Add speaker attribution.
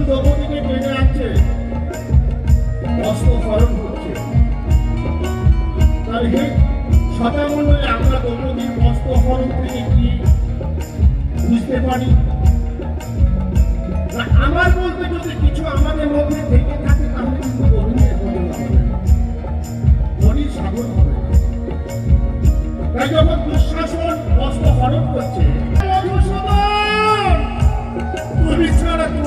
Speaker 1: দ্রৌপদীকে টেনে আনছে, অস্ত্র হরণ করছে। তার হে সদামণ্ডলে আমরা দ্রৌপদীর অস্ত্র হরণ থেকে কি বুঝতে পারি? আমার বলতে যদি কিছু আমাদের মধ্যে থেকে থাকে তাহলে কিন্তু হরিণের হরণ হবে না, হরিণ সাগর হবে না। তাই যখন দুঃশাসন অস্ত্র হরণ করছে, তুমি ছাড়া তো